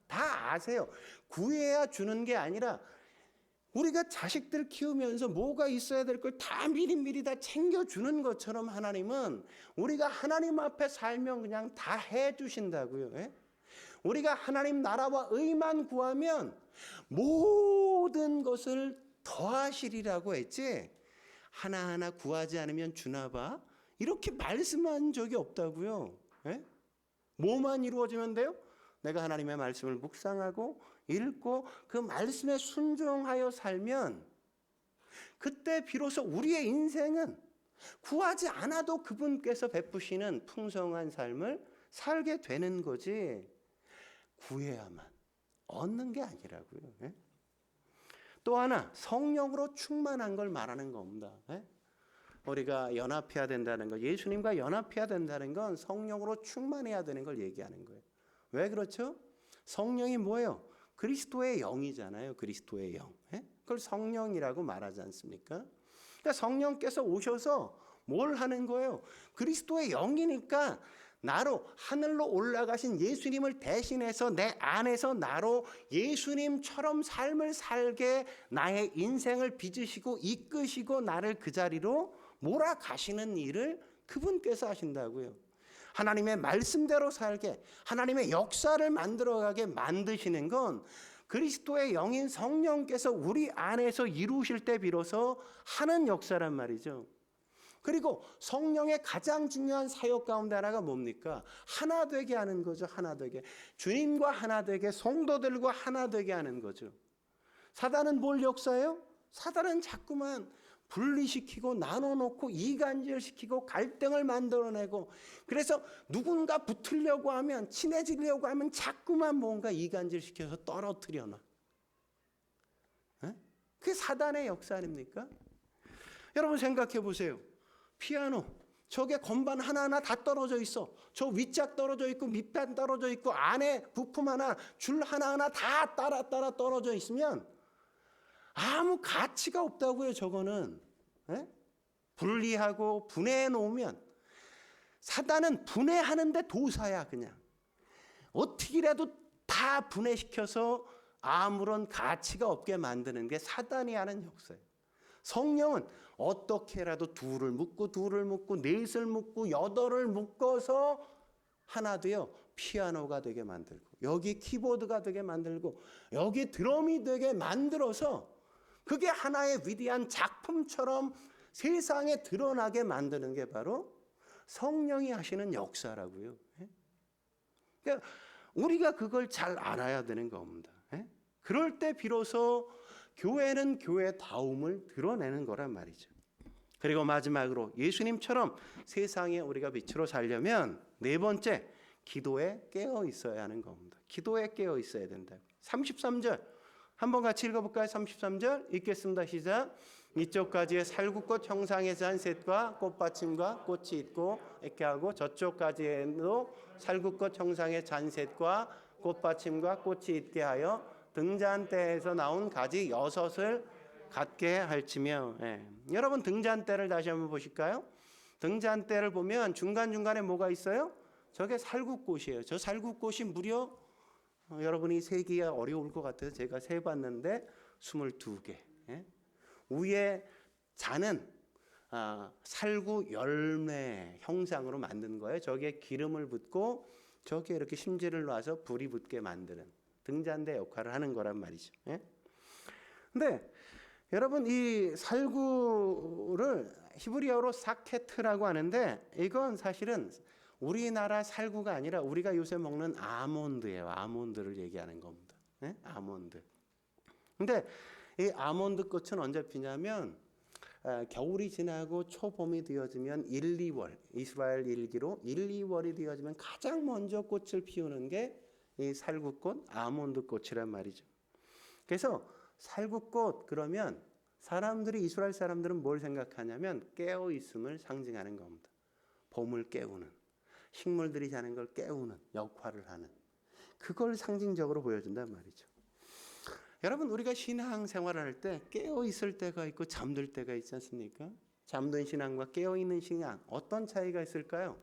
다 아세요. 구해야 주는 게 아니라 우리가 자식들 키우면서 뭐가 있어야 될 걸 다 미리미리 다 챙겨주는 것처럼 하나님은 우리가 하나님 앞에 살면 그냥 다 해주신다고요. 우리가 하나님 나라와 의만 구하면 모든 것을 더하시리라고 했지, 하나하나 구하지 않으면 주나 봐, 이렇게 말씀한 적이 없다고요. 뭐만 이루어지면 돼요? 내가 하나님의 말씀을 묵상하고 읽고 그 말씀에 순종하여 살면 그때 비로소 우리의 인생은 구하지 않아도 그분께서 베푸시는 풍성한 삶을 살게 되는 거지, 구해야만 얻는 게 아니라고요. 또 하나, 성령으로 충만한 걸 말하는 겁니다. 우리가 연합해야 된다는 거, 예수님과 연합해야 된다는 건 성령으로 충만해야 되는 걸 얘기하는 거예요. 왜 그렇죠? 성령이 뭐예요? 그리스도의 영이잖아요. 그리스도의 영. 그걸 성령이라고 말하지 않습니까? 그러니까 성령께서 오셔서 뭘 하는 거예요? 그리스도의 영이니까 나로 하늘로 올라가신 예수님을 대신해서 내 안에서 나로 예수님처럼 삶을 살게 나의 인생을 빚으시고 이끄시고 나를 그 자리로 몰아가시는 일을 그분께서 하신다고요. 하나님의 말씀대로 살게, 하나님의 역사를 만들어가게 만드시는 건 그리스도의 영인 성령께서 우리 안에서 이루실 때 비로소 하는 역사란 말이죠. 그리고 성령의 가장 중요한 사역 가운데 하나가 뭡니까? 하나 되게 하는 거죠. 하나 되게. 주님과 하나 되게, 성도들과 하나 되게 하는 거죠. 사단은 뭘 역사해요? 사단은 자꾸만 분리시키고 나눠놓고 이간질시키고 갈등을 만들어내고, 그래서 누군가 붙으려고 하면, 친해지려고 하면 자꾸만 뭔가 이간질시켜서 떨어뜨려 놔. 그게 사단의 역사 아닙니까? 여러분 생각해 보세요. 피아노, 저게 건반 하나하나 다 떨어져 있어. 저 윗짝 떨어져 있고 밑판 떨어져 있고 안에 부품 하나, 줄 하나하나 다 따라 떨어져 있으면 아무 가치가 없다고요. 저거는 분리하고 분해해 놓으면, 사단은 분해하는데 도사야. 그냥 어떻게라도 다 분해시켜서 아무런 가치가 없게 만드는 게 사단이 하는 역사예요. 성령은 어떻게라도 둘을 묶고 넷을 묶고 여덟을 묶어서 하나 되어 피아노가 되게 만들고, 여기 키보드가 되게 만들고, 여기 드럼이 되게 만들어서 그게 하나의 위대한 작품처럼 세상에 드러나게 만드는 게 바로 성령이 하시는 역사라고요. 그러니까 우리가 그걸 잘 알아야 되는 겁니다. 그럴 때 비로소 교회는 교회다움을 드러내는 거란 말이죠. 그리고 마지막으로 예수님처럼 세상에 우리가 빛으로 살려면 네 번째, 기도에 깨어 있어야 하는 겁니다. 기도에 깨어 있어야 된다. 33절 한번 같이 읽어볼까요? 33절 읽겠습니다. 시작. 이쪽 가지에 살구꽃 형상의 잔셋과 꽃받침과 꽃이 있고 이렇게 하고 저쪽 가지에도 살구꽃 형상의 잔셋과 꽃받침과 꽃이 있게 하여 등잔대에서 나온 가지 6을 갖게 할지며. 예. 여러분 등잔대를 다시 한번 보실까요? 등잔대를 보면 중간중간에 뭐가 있어요? 저게 살구꽃이에요. 저 살구꽃이 무려 여러분이 세기가 어려울 것 같아서 제가 세봤는데 22개. 예? 위에 잔은 살구 열매 형상으로 만든 거예요. 저기에 기름을 붓고 저기에 이렇게 심지를 놔서 불이 붙게 만드는 등잔대 역할을 하는 거란 말이죠. 예? 근데 여러분 이 살구를 히브리어로 사케트라고 하는데 이건 사실은 우리나라 살구가 아니라 우리가 요새 먹는 아몬드예요. 아몬드를 얘기하는 겁니다. 예? 아몬드. 근데 이 아몬드 꽃은 언제 피냐면 겨울이 지나고 초봄이 되어지면 1, 2월 이스라엘 일기로 1, 2월이 되어지면 가장 먼저 꽃을 피우는 게 이 살구꽃 아몬드 꽃이란 말이죠. 그래서 살구꽃 그러면 사람들이 이스라엘 사람들은 뭘 생각하냐면 깨어 있음을 상징하는 겁니다. 봄을 깨우는 식물들이 자는 걸 깨우는 역할을 하는 그걸 상징적으로 보여준단 말이죠. 여러분 우리가 신앙 생활을 할 때 깨어 있을 때가 있고 잠들 때가 있지 않습니까? 잠든 신앙과 깨어 있는 신앙 어떤 차이가 있을까요?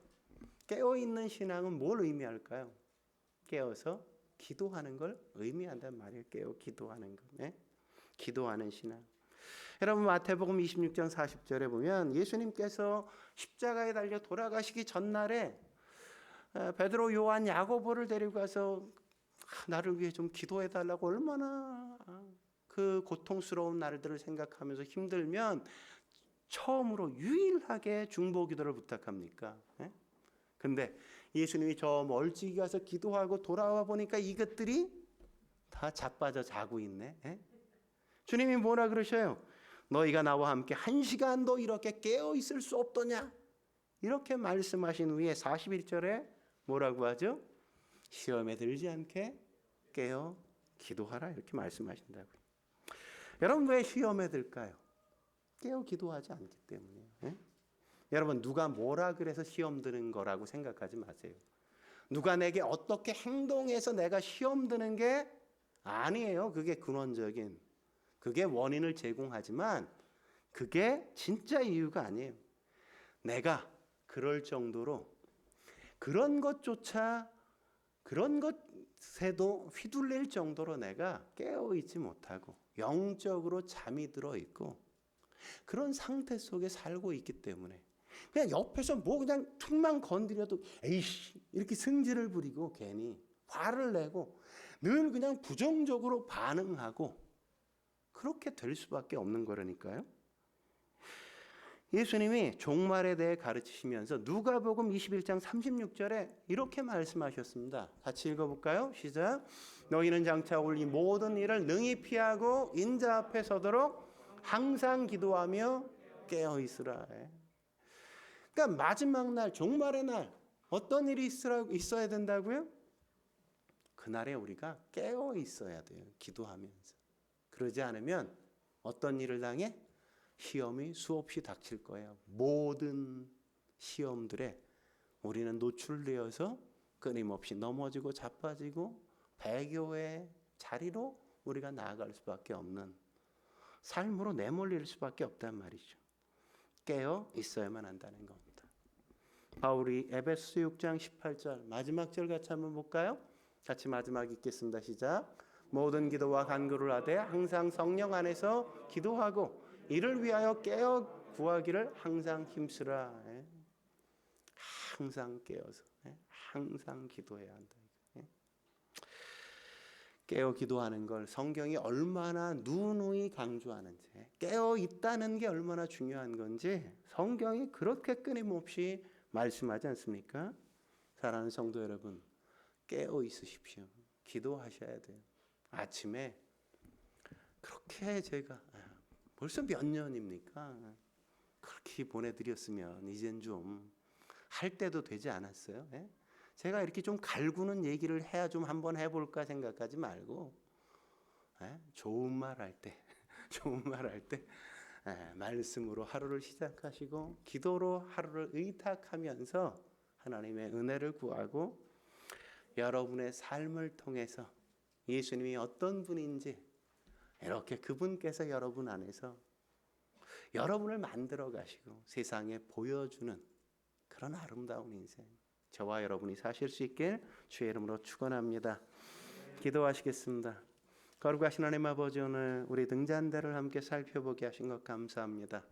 깨어 있는 신앙은 뭘 의미할까요? 깨어서 기도하는 걸 의미한단 말이에요. 깨어 기도하는 거. 네? 기도하는 신앙. 여러분 마태복음 26장 40절에 보면 예수님께서 십자가에 달려 돌아가시기 전날에 베드로, 요한, 야고보를 데리고 가서 나를 위해 좀 기도해 달라고 얼마나 그 고통스러운 날들을 생각하면서 힘들면 처음으로 유일하게 중보기도를 부탁합니까? 예? 근데 예수님이 저 멀찍이 가서 기도하고 돌아와 보니까 이것들이 다 자빠져 자고 있네. 예? 주님이 뭐라 그러셔요? 너희가 나와 함께 1시간도 이렇게 깨어 있을 수 없더냐? 이렇게 말씀하신 후에 41절에 뭐라고 하죠? 시험에 들지 않게 깨어 기도하라 이렇게 말씀하신다고요. 여러분 왜 시험에 들까요? 깨어 기도하지 않기 때문이에요. 예? 여러분 누가 뭐라 그래서 시험 드는 거라고 생각하지 마세요. 누가 내게 어떻게 행동해서 내가 시험 드는 게 아니에요. 그게 근원적인 그게 원인을 제공하지만 그게 진짜 이유가 아니에요. 내가 그럴 정도로 그런 것조차 그런 것에도 휘둘릴 정도로 내가 깨어있지 못하고 영적으로 잠이 들어 있고 그런 상태 속에 살고 있기 때문에 그냥 옆에서 뭐 그냥 툭만 건드려도 에이씨 이렇게 승질을 부리고 괜히 화를 내고 늘 그냥 부정적으로 반응하고 그렇게 될 수밖에 없는 거라니까요. 예수님이 종말에 대해 가르치시면서 누가복음 21장 36절에 이렇게 말씀하셨습니다. 같이 읽어볼까요? 시작. 너희는 장차 올 이 모든 일을 능히 피하고 인자 앞에 서도록 항상 기도하며 깨어 있으라. 그러니까 마지막 날 종말의 날 어떤 일이 있어야 된다고요? 그날에 우리가 깨어 있어야 돼요. 기도하면서. 그러지 않으면 어떤 일을 당해? 시험이 수없이 닥칠 거예요. 모든 시험들에 우리는 노출되어서 끊임없이 넘어지고 자빠지고 배교의 자리로 우리가 나아갈 수밖에 없는 삶으로 내몰릴 수밖에 없단 말이죠. 깨어 있어야만 한다는 겁니다. 바울이 에베소 6장 18절 마지막 절 같이 한번 볼까요? 같이 마지막 읽겠습니다. 시작. 모든 기도와 간구를 하되 항상 성령 안에서 기도하고 이를 위하여 깨어 구하기를 항상 힘쓰라. 항상 깨어서 항상 기도해야 한다. 깨어 기도하는 걸 성경이 얼마나 누누이 강조하는지 깨어 있다는 게 얼마나 중요한 건지 성경이 그렇게 끊임없이 말씀하지 않습니까? 사랑하는 성도 여러분 깨어 있으십시오. 기도하셔야 돼요. 아침에 그렇게 제가 벌써 몇 년입니까? 그렇게 보내드렸으면 이젠 좀 할 때도 되지 않았어요? 예? 제가 이렇게 좀 갈구는 얘기를 해야 좀 한번 해볼까 생각하지 말고 좋은 말 할 때 좋은 말 할 때 말씀으로 하루를 시작하시고 기도로 하루를 의탁하면서 하나님의 은혜를 구하고 여러분의 삶을 통해서 예수님이 어떤 분인지 이렇게 그분께서 여러분 안에서 여러분을 만들어 가시고 세상에 보여주는 그런 아름다운 인생 저와 여러분이 사실 수 있길 주의 이름으로 축원합니다. 기도하시겠습니다. 거룩하신 하나님 아버지, 오늘 우리 등잔대를 함께 살펴보게 하신 것 감사합니다.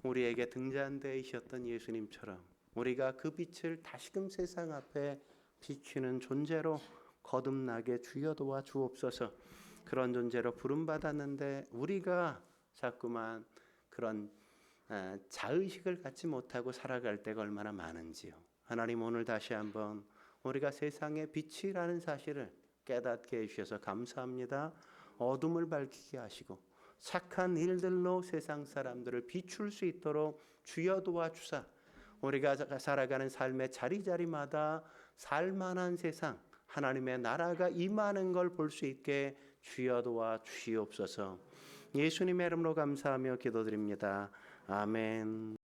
우리에게 등잔대이셨던 예수님처럼 우리가 그 빛을 다시금 세상 앞에 비추는 존재로 거듭나게 주여 도와 주옵소서. 그런 존재로 부름받았는데 우리가 자꾸만 그런 자의식을 갖지 못하고 살아갈 때가 얼마나 많은지요. 하나님, 오늘 다시 한번 우리가 세상의 빛이라는 사실을 깨닫게 해주셔서 감사합니다. 어둠을 밝히게 하시고 착한 일들로 세상 사람들을 비출 수 있도록 주여 도와주사 우리가 살아가는 삶의 자리자리마다 살만한 세상, 하나님의 나라가 임하는 걸 볼 수 있게 주여 도와 주시옵소서. 예수님의 이름으로 감사하며 기도드립니다. 아멘.